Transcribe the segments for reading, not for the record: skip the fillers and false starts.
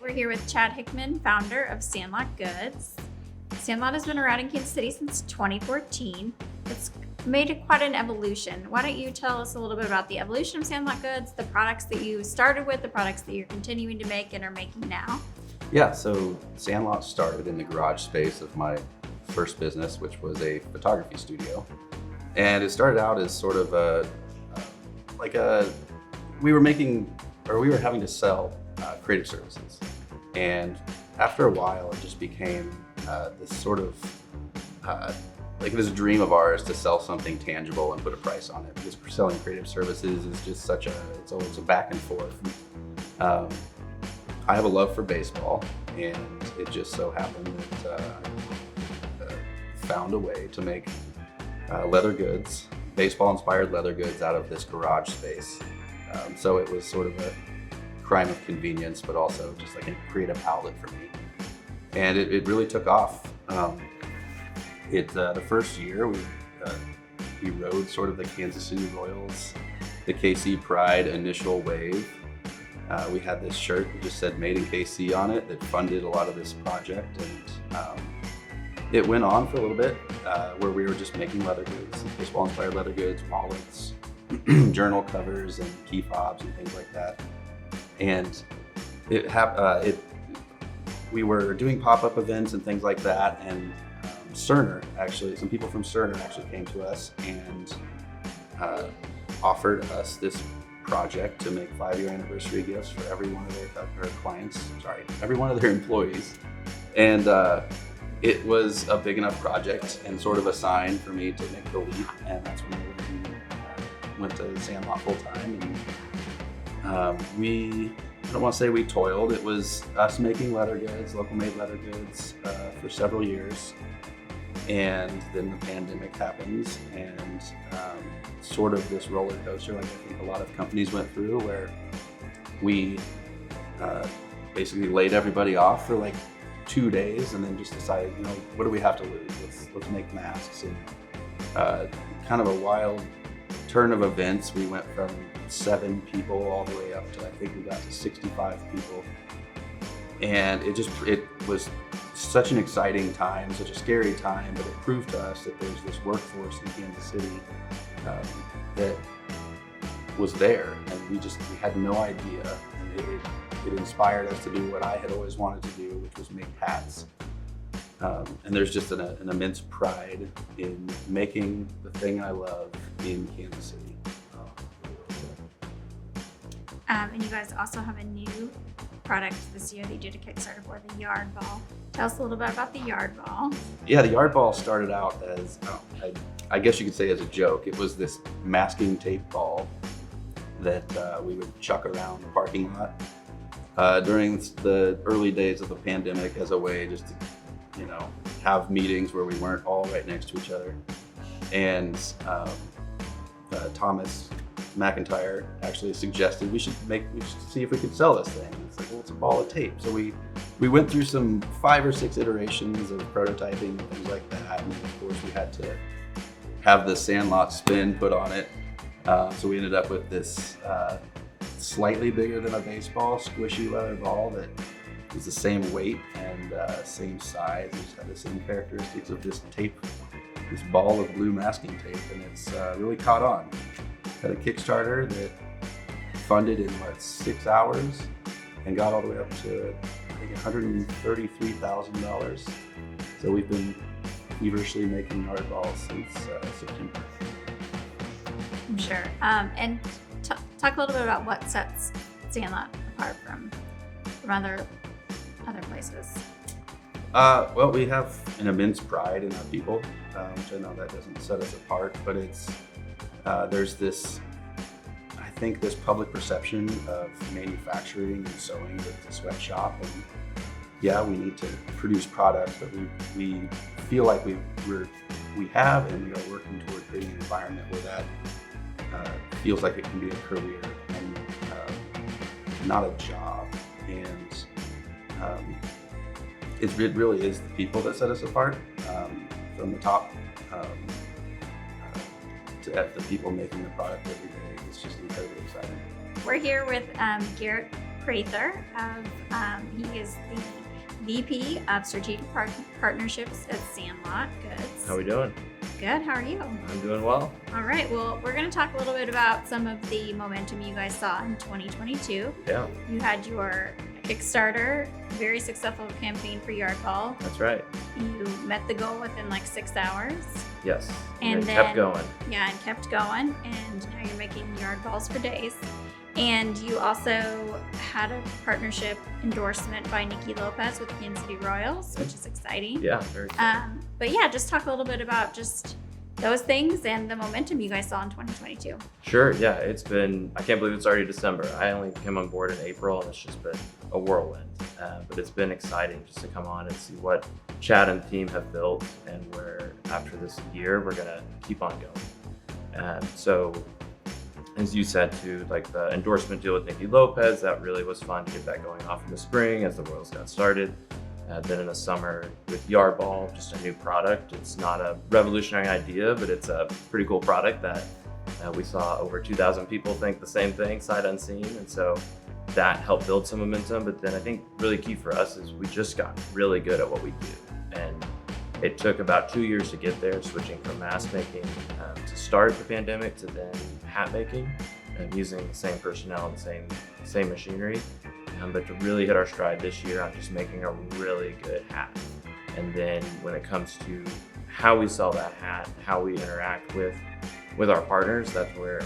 We're here with Chad Hickman, founder of Sandlot Goods. Sandlot has been around in Kansas City since 2014. It's made quite an evolution. Why don't you tell us a little bit about the evolution of Sandlot Goods, the products that you started with, the products that you're continuing to make and are making now? Yeah, so Sandlot started in the garage space of my first business, which was a photography studio. And it started out as sort of we were having to sell creative services. And after a while, it just became this sort of, it was a dream of ours to sell something tangible and put a price on it, because selling creative services is just it's always a back and forth. I have a love for baseball, and it just so happened that I found a way to make leather goods, baseball-inspired leather goods out of this garage space. So it was sort of a crime of convenience, but also just like a creative outlet for me. And it really took off. The first year we rode sort of the Kansas City Royals, the KC Pride initial wave. We had this shirt that just said "Made in KC" on it that funded a lot of this project, and it went on for a little bit where we were just making leather goods, baseball-inspired leather goods, wallets, journal covers, and key fobs and things like that. And we were doing pop-up events and things like that, and Cerner, actually, some people from Cerner actually came to us and offered us this project to make 5-year anniversary gifts for every one of every one of their employees. And it was a big enough project and sort of a sign for me to make the leap, and that's when we went to Sandlot full time. And I don't want to say we toiled. It was us making leather goods, local made leather goods, for several years. And then the pandemic happens, and sort of this roller coaster, like I think a lot of companies went through, where we basically laid everybody off for like 2 days, and then just decided, what do we have to lose? Let's make masks. And kind of a wild turn of events. We went from 7 people all the way up to, I think we got to 65 people. And it was such an exciting time, such a scary time, but it proved to us that there's this workforce in Kansas City that was there, and we had no idea. And it inspired us to do what I had always wanted to do, which was make hats. And there's just an immense pride in making the thing I love in Kansas City. And you guys also have a new product this year that you did a Kickstarter for, the Yard Ball. Tell us a little bit about the Yard Ball. Yeah, the Yard Ball started out as, I guess you could say as a joke. It was this masking tape ball that we would chuck around the parking lot during the early days of the pandemic, as a way just to, have meetings where we weren't all right next to each other. And Thomas McIntyre actually suggested we should see if we could sell this thing. It's like, well, it's a ball of tape. So we went through some 5 or 6 iterations of prototyping and things like that. And of course we had to have the Sandlot spin put on it. So we ended up with this slightly bigger than a baseball, squishy leather ball that is the same weight and same size. It just had the same characteristics of this tape, this ball of blue masking tape, and it's really caught on. Had a Kickstarter that funded in 6 hours and got all the way up to, I think, $133,000. So we've been feverishly making Yard Balls since September. I'm sure. And talk a little bit about what sets Sandlot apart from other places. Well, we have an immense pride in our people, which I know that doesn't set us apart, but there's this public perception of manufacturing and sewing with the sweatshop, and yeah, we need to produce products, but we feel like we have, and we are working toward creating an environment where that feels like it can be a career and not a job. And it really is the people that set us apart, from the top to the people making the product every day. It's just incredibly exciting. We're here with Garrett Prather. He is the VP of Strategic Partnerships at Sandlot Goods. How we doing? Good. How are you? I'm doing well. All right. Well, we're going to talk a little bit about some of the momentum you guys saw in 2022. Yeah, You had your Kickstarter, very successful campaign for Yard Ball. that's right. You met the goal within like 6 hours. Yes. And it then kept going. Yeah, and kept going. And now you're making yard balls for days. And you also had a partnership endorsement by Nikki Lopez with Kansas City Royals, which is exciting. Yeah, very cool. But yeah, just talk a little bit about just those things and the momentum you guys saw in 2022. Sure. Yeah, it's been, I can't believe it's already December. I only came on board in April and it's just been a whirlwind. But it's been exciting just to come on and see what Chad and the team have built and where after this year, we're going to keep on going. So as you said too, like the endorsement deal with Nikki Lopez, that really was fun to get that going off in the spring as the Royals got started. Then in the summer with Yard Ball, just a new product. It's not a revolutionary idea, but it's a pretty cool product that we saw over 2,000 people think the same thing, sight unseen. And so that helped build some momentum. But then I think really key for us is we just got really good at what we do. And it took about 2 years to get there, switching from mask making to start the pandemic to then hat making and using the same personnel and same machinery. But to really hit our stride this year on just making a really good hat. And then when it comes to how we sell that hat, how we interact with our partners, that's where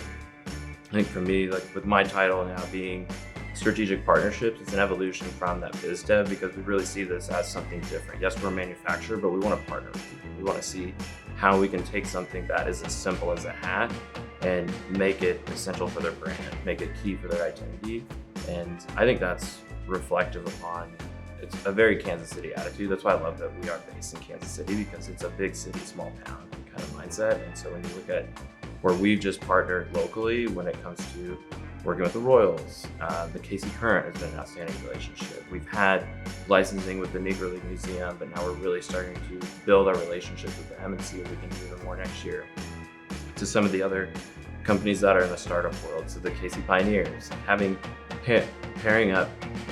I think for me, like with my title now being strategic partnerships, it's an evolution from that biz dev because we really see this as something different. Yes, we're a manufacturer, but we want to partner with people. We want to see how we can take something that is as simple as a hat and make it essential for their brand, make it key for their identity. And I think that's reflective upon, it's a very Kansas City attitude. That's why I love that we are based in Kansas City because it's a big city, small town kind of mindset. And so when you look at where we've just partnered locally when it comes to working with the Royals, the Casey Current has been an outstanding relationship. We've had licensing with the Negro League Museum, but now we're really starting to build our relationship with them and see if we can do even more next year. To some of the other companies that are in the startup world, so the Casey Pioneers, pairing up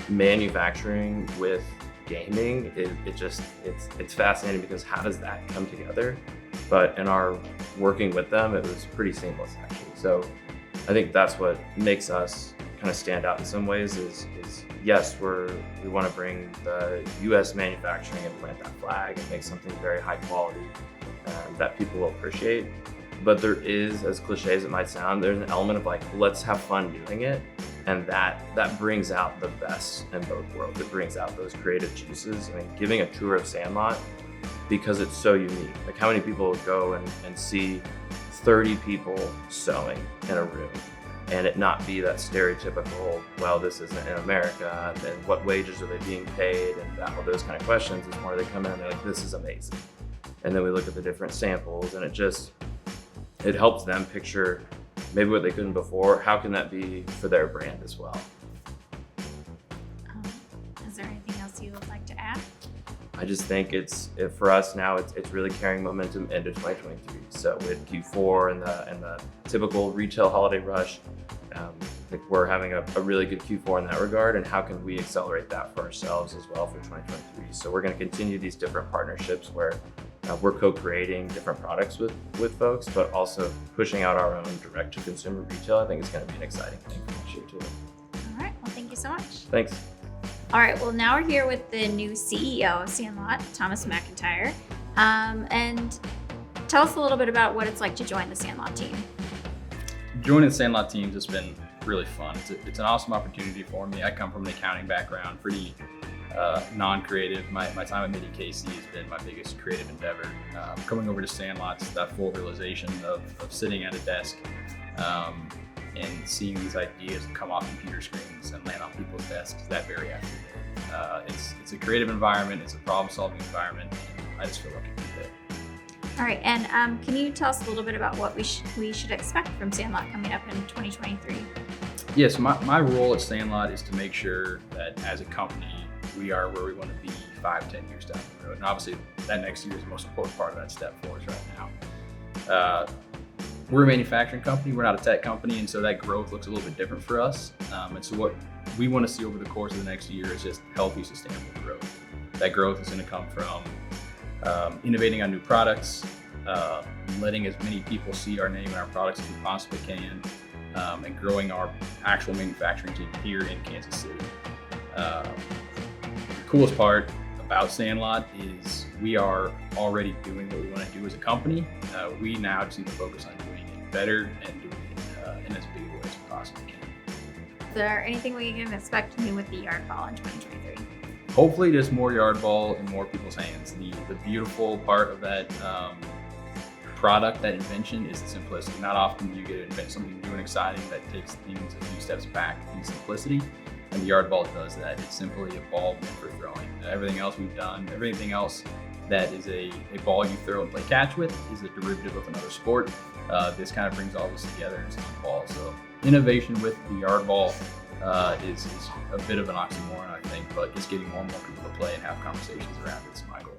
manufacturing with gaming, it's fascinating because how does that come together? But in our working with them, it was pretty seamless actually. So I think that's what makes us kind of stand out in some ways is yes, we want to bring the US manufacturing and plant that flag and make something very high quality that people will appreciate. But there is, as cliche as it might sound, there's an element of like, let's have fun doing it. And that brings out the best in both worlds. It brings out those creative juices. I mean, giving a tour of Sandlot, because it's so unique. Like how many people go and see 30 people sewing in a room and it not be that stereotypical, well, this isn't in America, and what wages are they being paid, and all those kind of questions. It's more they come in and they're like, this is amazing. And then we look at the different samples and it helps them picture maybe what they couldn't before. How can that be for their brand as well? Is there anything else you would like to add? I just think for us now, it's really carrying momentum into 2023. So with Q4 and the typical retail holiday rush, like we're having a really good Q4 in that regard. And how can we accelerate that for ourselves as well for 2023? So we're going to continue these different partnerships where we're co-creating different products with folks, but also pushing out our own direct-to-consumer retail. I think is going to be an exciting thing for next year too. All right. Well, thank you so much. Thanks. All right. Well, now we're here with the new CEO of Sandlot, Thomas McIntyre. And tell us a little bit about what it's like to join the Sandlot team. Joining the Sandlot team has been really fun. It's an awesome opportunity for me. I come from an accounting background, pretty non-creative. My time at Midi Casey has been my biggest creative endeavor. Coming over to Sandlot's that full realization of sitting at a desk and seeing these ideas come off computer screens and land on people's desks that very afternoon. It's a creative environment. It's a problem-solving environment. And I just feel like I can do it. All right. And can you tell us a little bit about what we should expect from Sandlot coming up in 2023? Yes, my role at Sandlot is to make sure that as a company, we are where we want to be 5-10 years down the road. And obviously that next year is the most important part of that step for us right now. We're a manufacturing company, we're not a tech company, and so that growth looks a little bit different for us. And so what we want to see over the course of the next year is just healthy, sustainable growth. That growth is going to come from innovating on new products, letting as many people see our name and our products as we possibly can, and growing our actual manufacturing team here in Kansas City. The coolest part about Sandlot is we are already doing what we want to do as a company. We now just need to focus on doing it better and doing it in as big a way as we possibly can. Is there anything we can expect new with the yard ball in 2023? Hopefully just more yard ball in more people's hands. The beautiful part of that product, that invention, is the simplicity. Not often do you get to invent something new and exciting that takes things a few steps back in simplicity. And the yard ball does that. It's simply a ball meant for throwing. Everything else we've done, everything else that is a ball you throw and play catch with is a derivative of another sport. This kind of brings all this together into one ball. So innovation with the yard ball is a bit of an oxymoron, I think, but it's getting more and more people to play and have conversations around it. It's my goal.